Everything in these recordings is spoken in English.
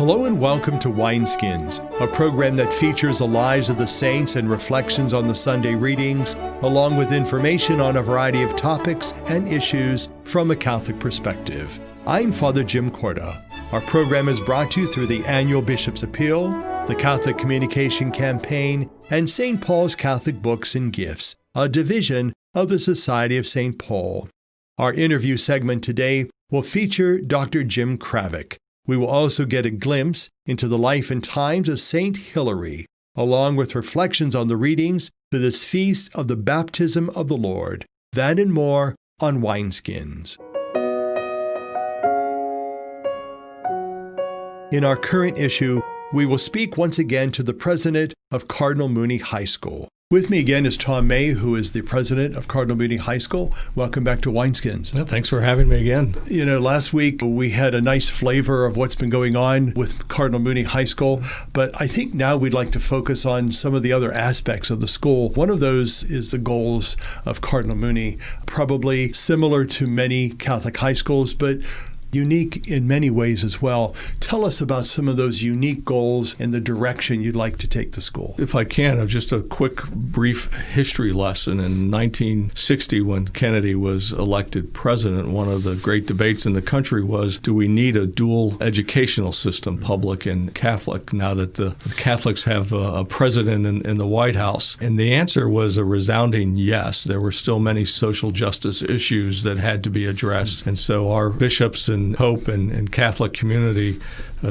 Hello and welcome to Wineskins, a program that features the lives of the saints and reflections on the Sunday readings, along with information on a variety of topics and issues from a Catholic perspective. I'm Father Jim Korda. Our program is brought to you through the annual Bishop's Appeal, the Catholic Communication Campaign, and St. Paul's Catholic Books and Gifts, a division of the Society of St. Paul. Our interview segment today will feature Dr. Jim Kravec. We will also get a glimpse into the life and times of Saint Hilary, along with reflections on the readings for this feast of the baptism of the Lord. That and more on Wineskins. In our current issue, we will speak once again to the president of Cardinal Mooney High School. With me again is Tom Maj, who is the president of Cardinal Mooney High School. Welcome back to Wineskins. Yeah, thanks for having me again. You know, last week we had a nice flavor of what's been going on with Cardinal Mooney High School, but I think now we'd like to focus on some of the other aspects of the school. One of those is the goals of Cardinal Mooney, probably similar to many Catholic high schools, but unique in many ways as well. Tell us about some of those unique goals and the direction you'd like to take the school. If I can, just a quick, brief history lesson. In 1960, when Kennedy was elected president, one of the great debates in the country was, do we need a dual educational system, public and Catholic, now that the Catholics have a president in the White House? And the answer was a resounding yes. There were still many social justice issues that had to be addressed. And so our bishops and Pope and Catholic community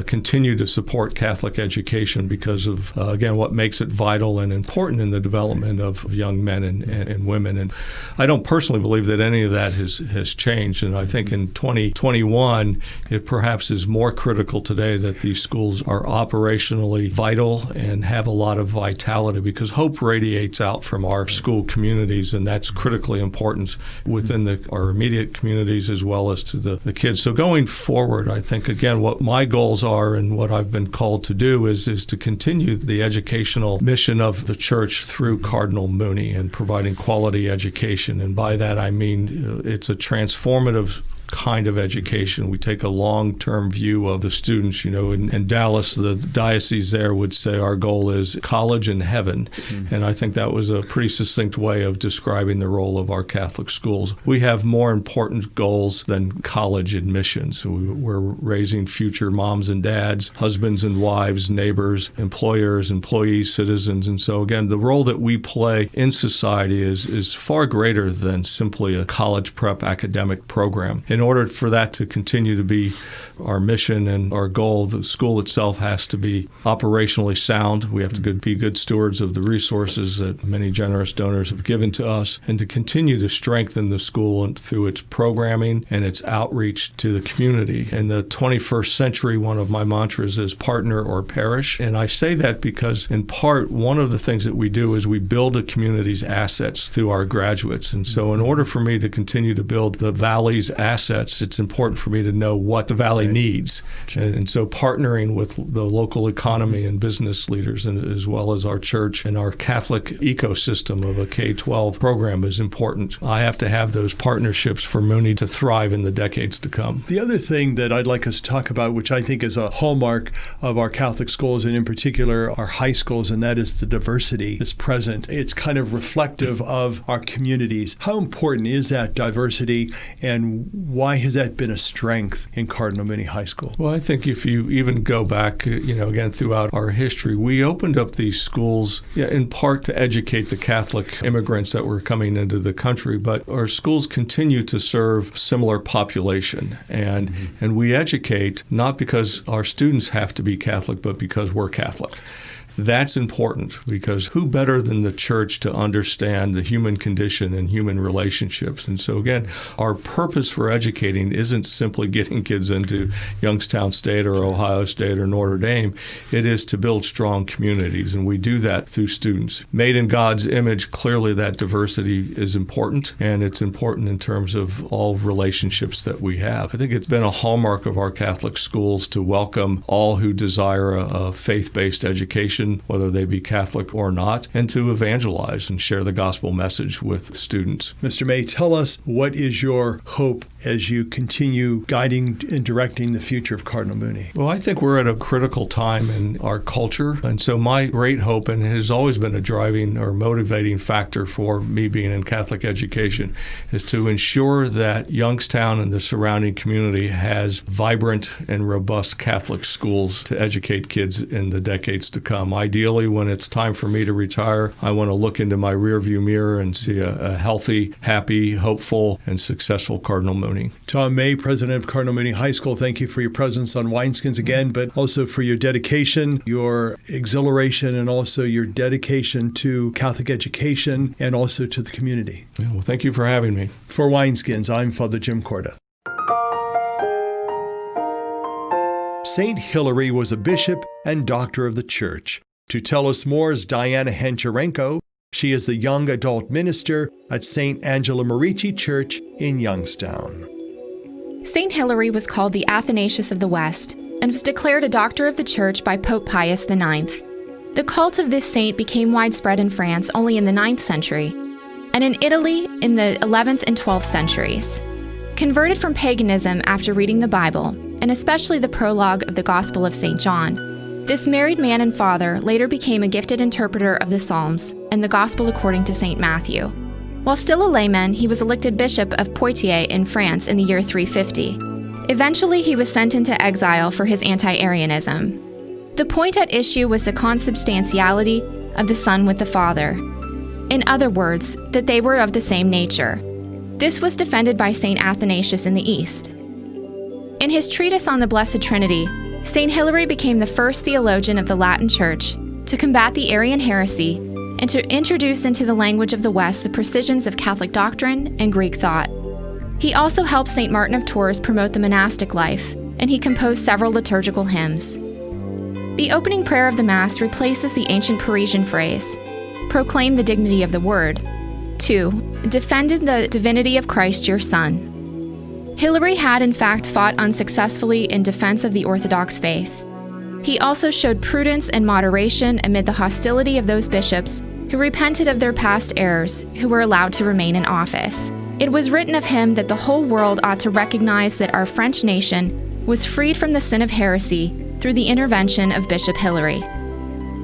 continue to support Catholic education because of, again, what makes it vital and important in the development of young men and women. And I don't personally believe that any of that has changed. And I think in 2021, it perhaps is more critical today that these schools are operationally vital and have a lot of vitality, because hope radiates out from our school communities, and that's critically important within our immediate communities as well as to the kids. So going forward, I think, again, what my goals are and what I've been called to do is to continue the educational mission of the church through Cardinal Mooney and providing quality education. And by that, I mean it's a transformative kind of education. We take a long-term view of the students. You know, in Dallas, the diocese there would say our goal is college and heaven. Mm-hmm. And I think that was a pretty succinct way of describing the role of our Catholic schools. We have more important goals than college admissions. We're raising future moms and dads, husbands and wives, neighbors, employers, employees, citizens. And so, again, the role that we play in society is far greater than simply a college prep academic program. In order for that to continue to be our mission and our goal, the school itself has to be operationally sound. We have to be good stewards of the resources that many generous donors have given to us, and to continue to strengthen the school through its programming and its outreach to the community. In the 21st century, one of my mantras is partner or perish. And I say that because, in part, one of the things that we do is we build a community's assets through our graduates. And so in order for me to continue to build the Valley's assets, it's important for me to know what the Valley needs. And so partnering with the local economy and business leaders, and as well as our church and our Catholic ecosystem of a K-12 program, is important. I have to have those partnerships for Mooney to thrive in the decades to come. The other thing that I'd like us to talk about, which I think is a hallmark of our Catholic schools, and in particular our high schools, and that is the diversity that's present. It's kind of reflective of our communities. How important is that diversity, and why has that been a strength in Cardinal Mooney High School? Well, I think if you even go back, again, throughout our history, we opened up these schools in part to educate the Catholic immigrants that were coming into the country, but our schools continue to serve similar population. And we educate not because our students have to be Catholic, but because we're Catholic. That's important, because who better than the church to understand the human condition and human relationships? And so, again, our purpose for educating isn't simply getting kids into Youngstown State or Ohio State or Notre Dame. It is to build strong communities, and we do that through students. Made in God's image, clearly that diversity is important, and it's important in terms of all relationships that we have. I think it's been a hallmark of our Catholic schools to welcome all who desire a faith-based education religion, whether they be Catholic or not, and to evangelize and share the gospel message with students. Mr. May, tell us, what is your hope as you continue guiding and directing the future of Cardinal Mooney? Well, I think we're at a critical time in our culture. And so my great hope, and it has always been a driving or motivating factor for me being in Catholic education, is to ensure that Youngstown and the surrounding community has vibrant and robust Catholic schools to educate kids in the decades to come. Ideally, when it's time for me to retire, I want to look into my rearview mirror and see a healthy, happy, hopeful, and successful Cardinal Mooney. Tom May, president of Cardinal Mooney High School, thank you for your presence on Wineskins again, but also for your dedication, your exhilaration, and also your dedication to Catholic education and also to the community. Yeah, well, thank you for having me. For Wineskins, I'm Father Jim Korda. Saint Hilary was a bishop and doctor of the Church. To tell us more is Diana Hancharenko. She is the young adult minister at St. Angela Merici Church in Youngstown. Saint Hilary was called the Athanasius of the West and was declared a doctor of the Church by Pope Pius IX. The cult of this saint became widespread in France only in the 9th century, and in Italy in the 11th and 12th centuries. Converted from paganism after reading the Bible, and especially the prologue of the Gospel of St. John, this married man and father later became a gifted interpreter of the Psalms and the Gospel according to St. Matthew. While still a layman, he was elected Bishop of Poitiers in France in the year 350. Eventually, he was sent into exile for his anti-Arianism. The point at issue was the consubstantiality of the Son with the Father. In other words, that they were of the same nature. This was defended by St. Athanasius in the East. In his treatise on the Blessed Trinity, St. Hilary became the first theologian of the Latin Church to combat the Arian heresy and to introduce into the language of the West the precisions of Catholic doctrine and Greek thought. He also helped St. Martin of Tours promote the monastic life, and he composed several liturgical hymns. The opening prayer of the Mass replaces the ancient Parisian phrase, "Proclaim the dignity of the Word," to "Defended the divinity of Christ your Son." Hilary had in fact fought unsuccessfully in defense of the Orthodox faith. He also showed prudence and moderation amid the hostility of those bishops who repented of their past errors, who were allowed to remain in office. It was written of him that the whole world ought to recognize that our French nation was freed from the sin of heresy through the intervention of Bishop Hilary.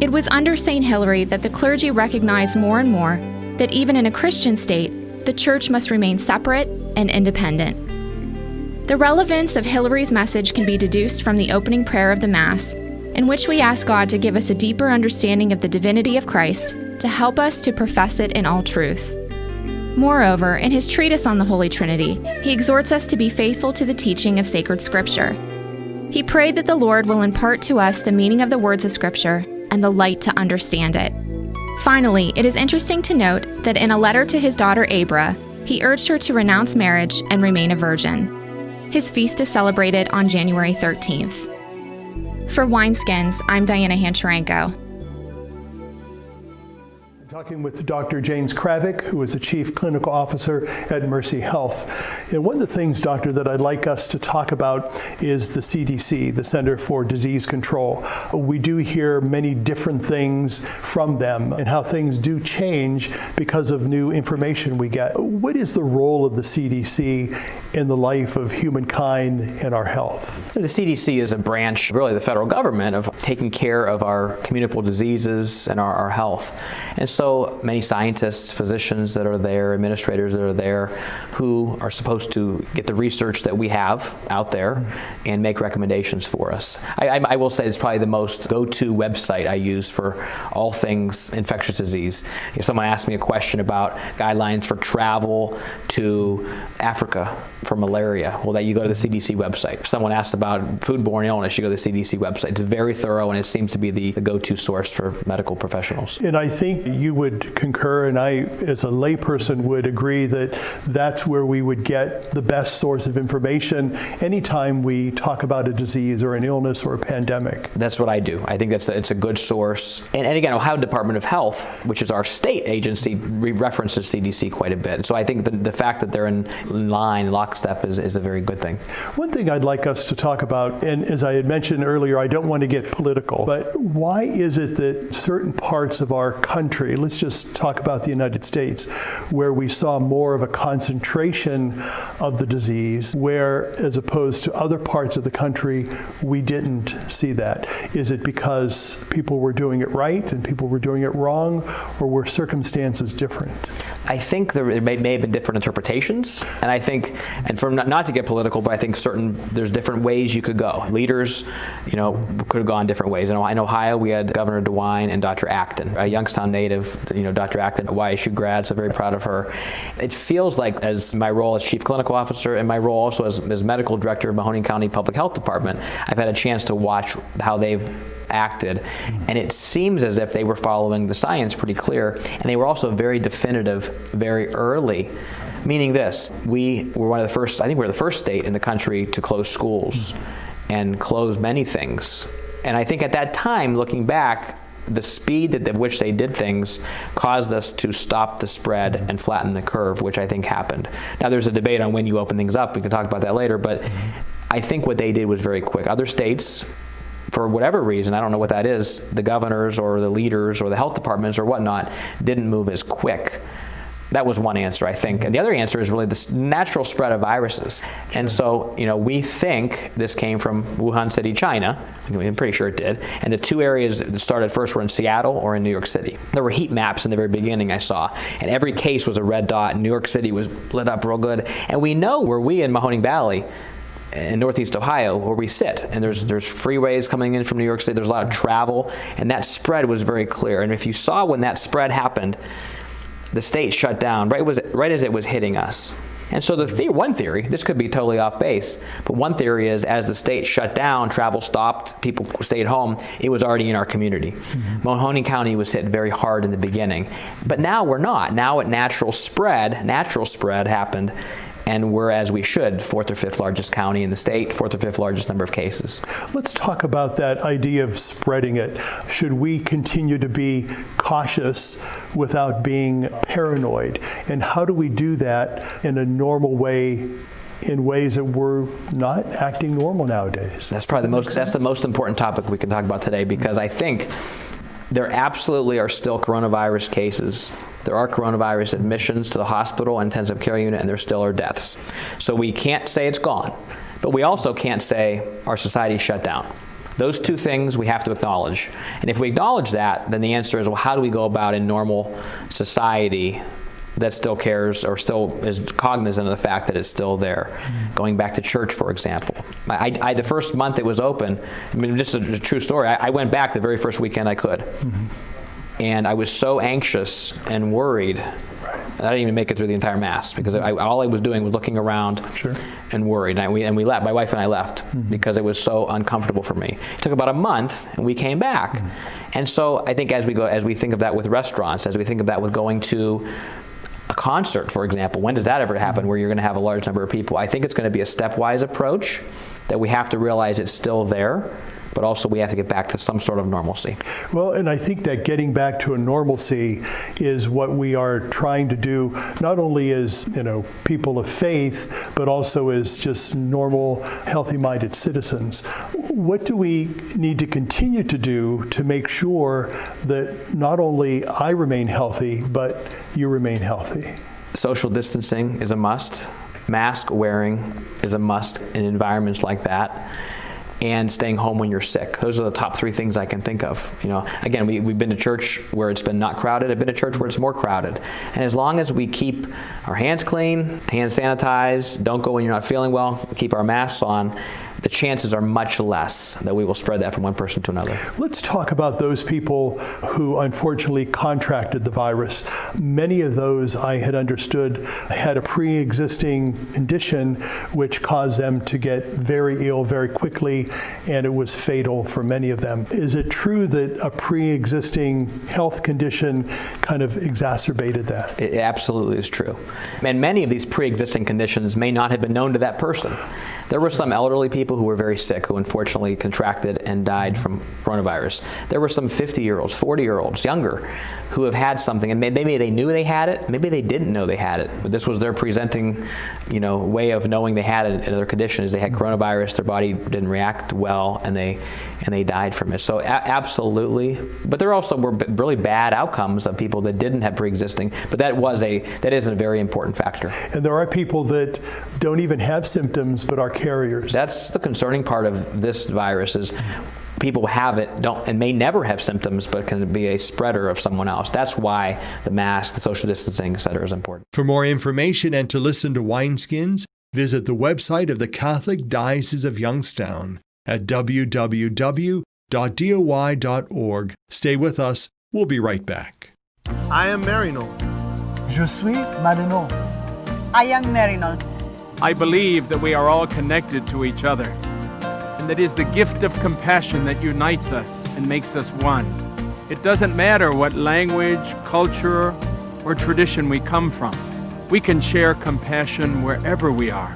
It was under St. Hilary that the clergy recognized more and more that even in a Christian state, the Church must remain separate and independent. The relevance of Hilary's message can be deduced from the opening prayer of the Mass, in which we ask God to give us a deeper understanding of the divinity of Christ to help us to profess it in all truth. Moreover, in his treatise on the Holy Trinity, he exhorts us to be faithful to the teaching of sacred Scripture. He prayed that the Lord will impart to us the meaning of the words of Scripture and the light to understand it. Finally, it is interesting to note that in a letter to his daughter Abra, he urged her to renounce marriage and remain a virgin. His feast is celebrated on January 13th. For Wineskins, I'm Diana Hancharenko. Talking with Dr. James Kravec, who is the Chief Clinical Officer at Mercy Health. And one of the things, Doctor, that I'd like us to talk about is the CDC, the Center for Disease Control. We do hear many different things from them and how things do change because of new information we get. What is the role of the CDC in the life of humankind and our health? The CDC is a branch, really the federal government, of taking care of our communicable diseases and our health. And so many scientists, physicians that are there, administrators that are there, who are supposed to get the research that we have out there and make recommendations for us. I will say it's probably the most go-to website I use for all things infectious disease. If someone asks me a question about guidelines for travel to Africa for malaria, well, that you go to the CDC website. If someone asks about foodborne illness, you go to the CDC website. It's very thorough, and it seems to be the go-to source for medical professionals. And I think you would concur, and I, as a layperson, would agree that that's where we would get the best source of information anytime we talk about a disease or an illness or a pandemic. That's what I do. I think it's a good source. And again, Ohio Department of Health, which is our state agency, references CDC quite a bit. So I think the fact that they're in line, lockstep, is a very good thing. One thing I'd like us to talk about, and as I had mentioned earlier, I don't want to get political, but why is it that certain parts of our country, let's just talk about the United States, where we saw more of a concentration of the disease, where as opposed to other parts of the country, we didn't see that? Is it because people were doing it right and people were doing it wrong, or were circumstances different? I think there may have been different interpretations, and I think, and from not to get political, but I think there's different ways you could go. Leaders, could have gone different ways. In Ohio, we had Governor DeWine and Dr. Acton, a Youngstown native. Dr. Acton, a YSU grad, so very proud of her. It feels like, as my role as Chief Clinical Officer and my role also as Medical Director of Mahoning County Public Health Department, I've had a chance to watch how they've acted, and it seems as if they were following the science pretty clear, and they were also very definitive very early. Meaning this, we were one of the first, I think we were the first state in the country to close schools and close many things. And I think at that time, looking back, the speed at which they did things caused us to stop the spread and flatten the curve, which I think happened. Now there's a debate on when you open things up, we can talk about that later, but I think what they did was very quick. Other states, for whatever reason, I don't know what that is, the governors or the leaders or the health departments or whatnot didn't move as quick. That was one answer, I think. And the other answer is really the natural spread of viruses. And so, we think this came from Wuhan City, China. I'm pretty sure it did. And the two areas that started first were in Seattle or in New York City. There were heat maps in the very beginning I saw. And every case was a red dot. New York City was lit up real good. And we know where we in Mahoning Valley, in Northeast Ohio, where we sit, and there's freeways coming in from New York City, there's a lot of travel, and that spread was very clear. And if you saw when that spread happened, the state shut down right as it was hitting us. And so one theory, this could be totally off base, but one theory is as the state shut down, travel stopped, people stayed home, it was already in our community. Mahoning County was hit very hard in the beginning, but now we're not. Now natural spread happened, and we're, as we should, 4th or 5th largest county in the state, 4th or 5th largest number of cases. Let's talk about that idea of spreading it. Should we continue to be cautious without being paranoid? And how do we do that in a normal way, in ways that we're not acting normal nowadays? That's probably the most important topic we can talk about today, because I think there absolutely are still coronavirus cases. There are coronavirus admissions to the hospital and intensive care unit, and there still are deaths. So we can't say it's gone, but we also can't say our society shut down. Those two things we have to acknowledge. And if we acknowledge that, then the answer is, well, how do we go about in normal society that still cares or still is cognizant of the fact that it's still there? Going back to church, for example. I the first month it was open, just a true story, I went back the very first weekend I could. And I was so anxious and worried I didn't even make it through the entire Mass, because all I was doing was looking around and worried. And we left. My wife and I left because it was so uncomfortable for me. It took about a month, and we came back. And so I think as we think of that with restaurants, as we think of that with going to a concert, for example, when does that ever happen where you're going to have a large number of people? I think it's going to be a stepwise approach, that we have to realize it's still there, but also we have to get back to some sort of normalcy. Well, and I think that getting back to a normalcy is what we are trying to do, not only as people of faith, but also as just normal, healthy-minded citizens. What do we need to continue to do to make sure that not only I remain healthy, but you remain healthy? Social distancing is a must. Mask wearing is a must in environments like that. And staying home when you're sick. Those are the top three things I can think of. Again, we've been to church where it's been not crowded. I've been to church where it's more crowded. And as long as we keep our hands clean, hand sanitized, don't go when you're not feeling well, keep our masks on, the chances are much less that we will spread that from one person to another. Let's talk about those people who unfortunately contracted the virus. Many of those, I had understood, had a pre-existing condition which caused them to get very ill very quickly, and it was fatal for many of them. Is it true that a pre-existing health condition kind of exacerbated that? It absolutely is true. And many of these pre-existing conditions may not have been known to that person. There were some elderly people who were very sick who unfortunately contracted and died from coronavirus. There were some 50-year-olds, 40-year-olds, younger, who have had something, and maybe they knew they had it, maybe they didn't know they had it, but this was their presenting, way of knowing they had it in their condition is they had coronavirus, their body didn't react well, and they died from it. So absolutely, but there also were really bad outcomes of people that didn't have pre-existing, but that is a very important factor. And there are people that don't even have symptoms but are carriers. That's the concerning part of this virus is people have it, and may never have symptoms, but can be a spreader of someone else. That's why the mask, the social distancing, et cetera, is important. For more information and to listen to Wineskins, visit the website of the Catholic Diocese of Youngstown at www.doi.org. Stay with us. We'll be right back. I am Marino. Je suis Marino. I am Marino. I believe that we are all connected to each other, and that it is the gift of compassion that unites us and makes us one. It doesn't matter what language, culture, or tradition we come from. We can share compassion wherever we are.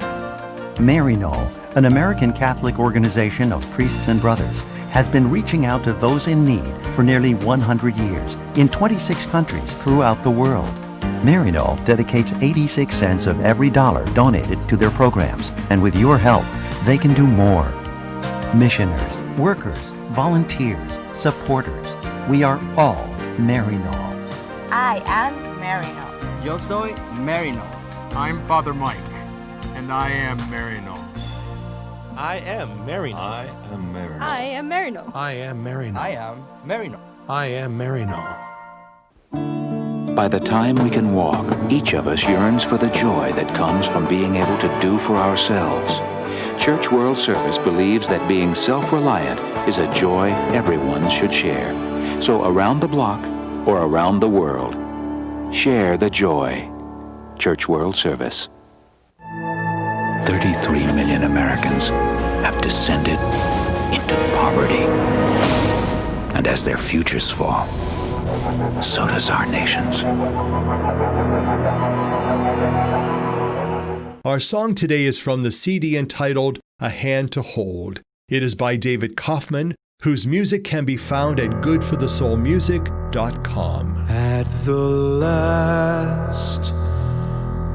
Marino, an American Catholic organization of priests and brothers, has been reaching out to those in need for nearly 100 years in 26 countries throughout the world. Marino dedicates 86 cents of every dollar donated to their programs, and with your help, they can do more. Missioners, workers, volunteers, supporters, we are all Marino. I am Marino. Yo soy Marino. I'm Father Mike, and I am Marino. I am Marino. I am Marino. I am Marino. I am Marino. I am Marino. I am Marino. By the time we can walk, each of us yearns for the joy that comes from being able to do for ourselves. Church World Service believes that being self-reliant is a joy everyone should share. So around the block or around the world, share the joy. Church World Service. 33 million Americans have descended into poverty. And as their futures fall, so does our nation's. Our song today is from the CD entitled A Hand to Hold. It is by David Kauffman, whose music can be found at goodforthesoulmusic.com. At the last,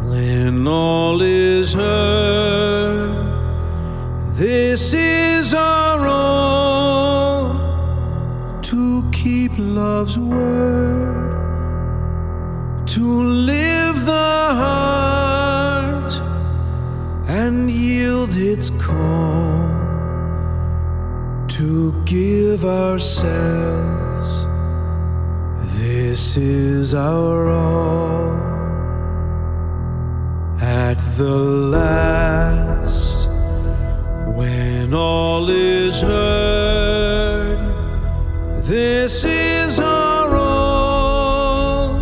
when all is heard, this is our all, to keep love's word, to live the heart and yield its call, to give ourselves. This is our all. At the last, when all is heard, this is our all,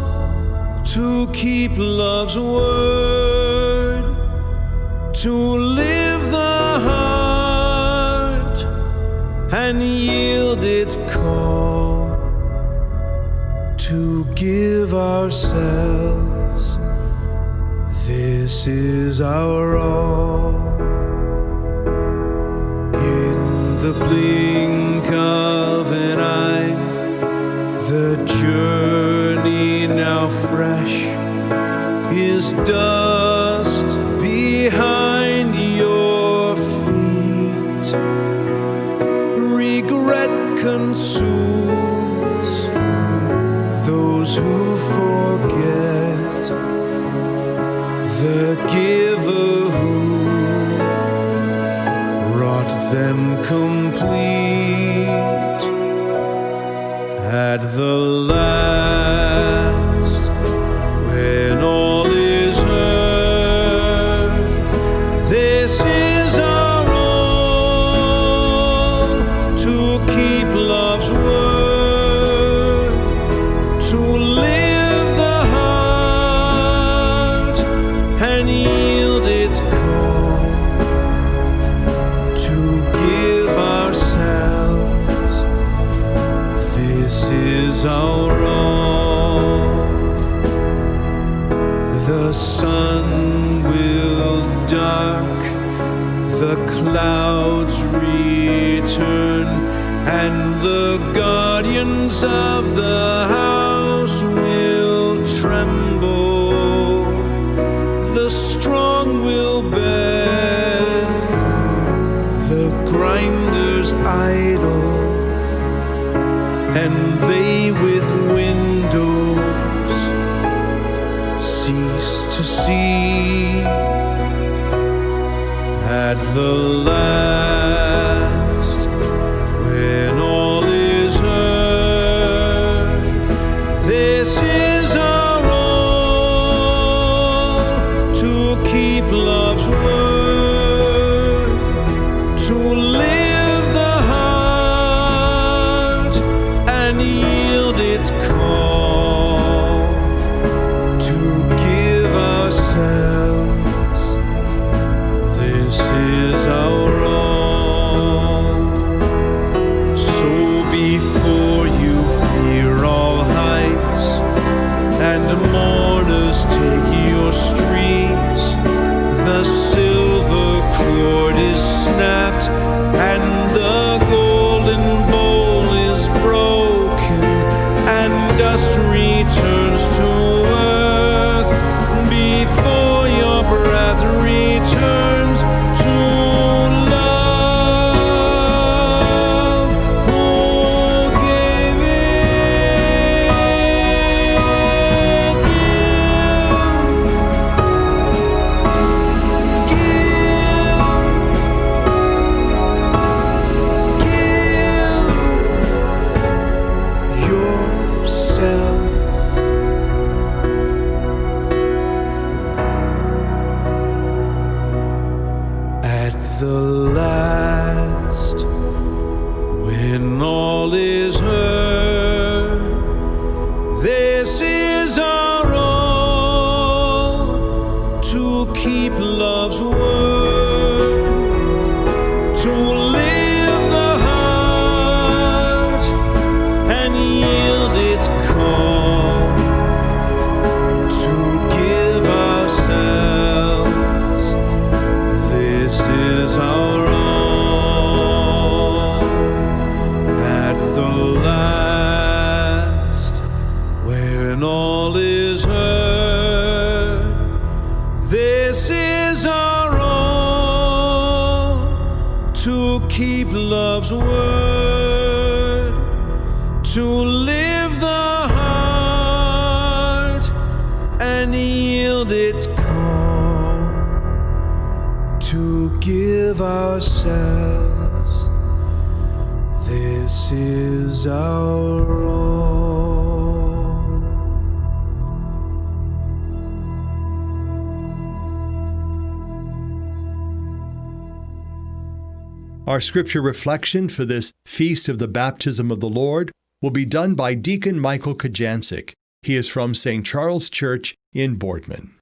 to keep love's word, to live the heart and yield its call, to give ourselves. This is our all. In the blink of an eye, the journey now fresh is dust behind your feet. Regret consumes those who forget the giver who wrought them complete. At the last, when all is heard, this is our all, is our all. The sun will dark, the clouds return, and the guardians of the house will tremble. The strong will bend, the grinders idle, and they with windows cease to see. At the last, when all is heard, this is our all, to keep love's word, to live the heart and yield its call, to give ourselves. This is our all. So before you fear all heights, and mourners take your streets, the silver cord is snapped, and the golden bowl is broken, and dust returns to earth before your breath returns to love, who gave it. Give yourself. At the last, when all is heard, this is our all, to keep love's word, to live the heart and yield its call, to give ourselves. This is our all. At the last, when all is heard, this is our all, to keep love's word, to live the heart and yield its call, to give ourselves. This is our all. Our scripture reflection for this Feast of the Baptism of the Lord will be done by Deacon Michael Kocjancic. He is from St. Charles Church in Boardman.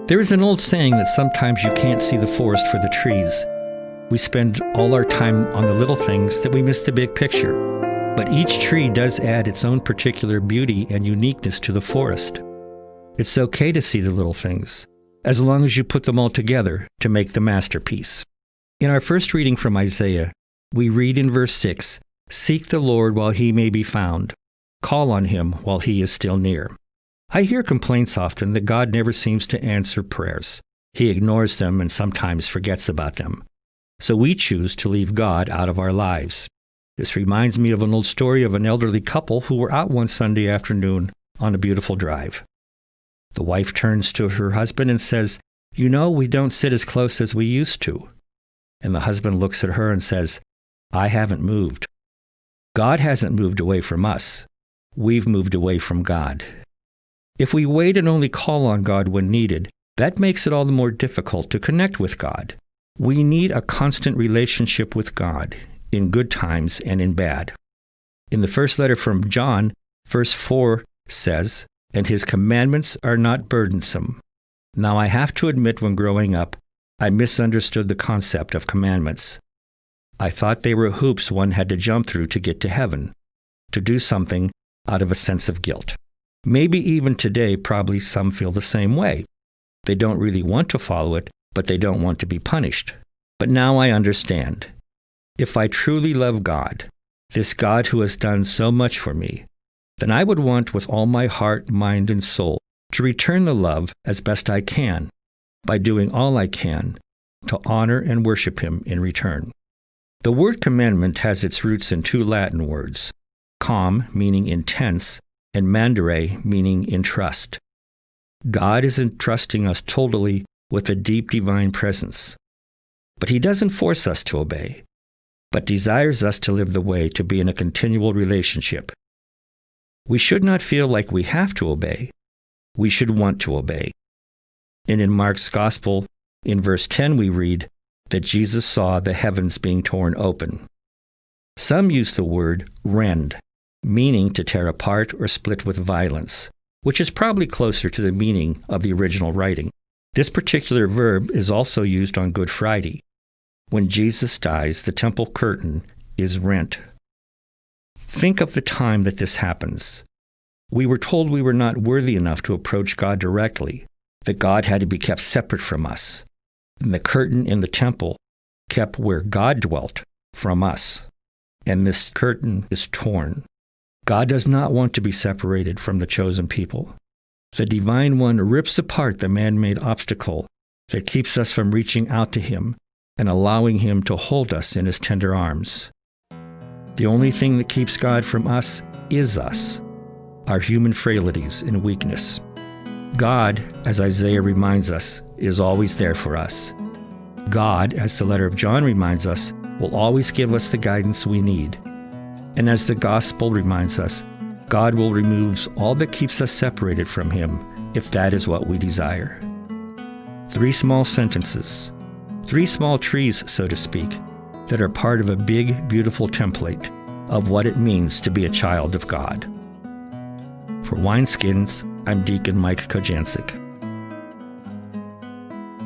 There is an old saying that sometimes you can't see the forest for the trees. We spend all our time on the little things that we miss the big picture. But each tree does add its own particular beauty and uniqueness to the forest. It's okay to see the little things, as long as you put them all together to make the masterpiece. In our first reading from Isaiah, we read in verse 6, "Seek the Lord while he may be found. Call on him while he is still near." I hear complaints often that God never seems to answer prayers. He ignores them and sometimes forgets about them. So we choose to leave God out of our lives. This reminds me of an old story of an elderly couple who were out one Sunday afternoon on a beautiful drive. The wife turns to her husband and says, "You know, we don't sit as close as we used to." And the husband looks at her and says, "I haven't moved." God hasn't moved away from us. We've moved away from God. If we wait and only call on God when needed, that makes it all the more difficult to connect with God. We need a constant relationship with God, in good times and in bad. In the first letter from John, verse 4 says, "And his commandments are not burdensome." Now I have to admit, when growing up, I misunderstood the concept of commandments. I thought they were hoops one had to jump through to get to heaven. To do something, out of a sense of guilt. Maybe even today, probably some feel the same way. They don't really want to follow it, but they don't want to be punished. But now I understand. If I truly love God, this God who has done so much for me, then I would want with all my heart, mind, and soul to return the love as best I can by doing all I can to honor and worship Him in return. The word commandment has its roots in two Latin words, com, meaning intense, and mandare, meaning entrust. God is entrusting us totally with a deep divine presence. But He doesn't force us to obey, but desires us to live the way to be in a continual relationship. We should not feel like we have to obey. We should want to obey. And in Mark's Gospel, in verse 10, we read that Jesus saw the heavens being torn open. Some use the word rend, meaning to tear apart or split with violence, which is probably closer to the meaning of the original writing. This particular verb is also used on Good Friday. When Jesus dies, the temple curtain is rent. Think of the time that this happens. We were told we were not worthy enough to approach God directly, that God had to be kept separate from us, and the curtain in the temple kept where God dwelt from us. And this curtain is torn. God does not want to be separated from the chosen people. The Divine One rips apart the man-made obstacle that keeps us from reaching out to Him and allowing Him to hold us in His tender arms. The only thing that keeps God from us is us, our human frailties and weakness. God, as Isaiah reminds us, is always there for us. God, as the letter of John reminds us, will always give us the guidance we need. And as the Gospel reminds us, God will remove all that keeps us separated from Him, if that is what we desire. 3 small sentences, 3 small trees, so to speak, that are part of a big, beautiful template of what it means to be a child of God. For Wineskins, I'm Deacon Michael Kocjancic.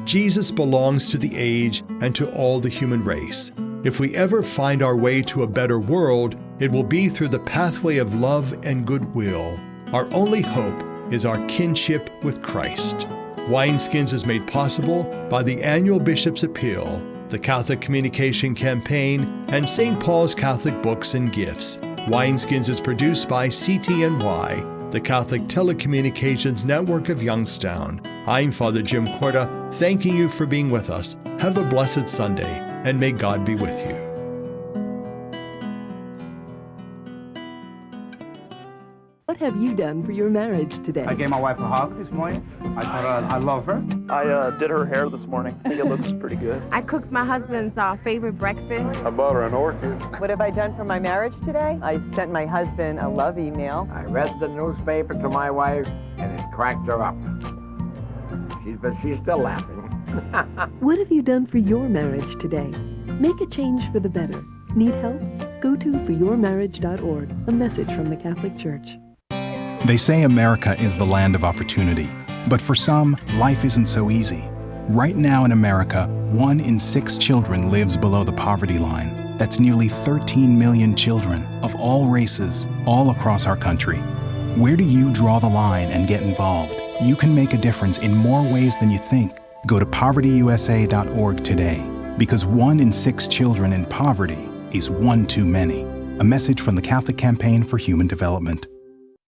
Jesus belongs to the age and to all the human race. If we ever find our way to a better world, it will be through the pathway of love and goodwill. Our only hope is our kinship with Christ. Wineskins is made possible by the annual Bishop's Appeal, the Catholic Communication Campaign, and St. Paul's Catholic Books and Gifts. Wineskins is produced by CTNY, the Catholic Telecommunications Network of Youngstown. I'm Father Jim Korda, thanking you for being with us. Have a blessed Sunday, and may God be with you. What have you done for your marriage today? I gave my wife a hug this morning. I told her I love her. I did her hair this morning. I think it looks pretty good. I cooked my husband's favorite breakfast. I bought her an orchid. What have I done for my marriage today? I sent my husband a love email. I read the newspaper to my wife, and it cracked her up. But she's still laughing. What have you done for your marriage today? Make a change for the better. Need help? Go to foryourmarriage.org, a message from the Catholic Church. They say America is the land of opportunity, but for some, life isn't so easy. Right now in America, 1 in 6 children lives below the poverty line. That's nearly 13 million children of all races, all across our country. Where do you draw the line and get involved? You can make a difference in more ways than you think. Go to povertyusa.org today, because 1 in 6 children in poverty is one too many. A message from the Catholic Campaign for Human Development.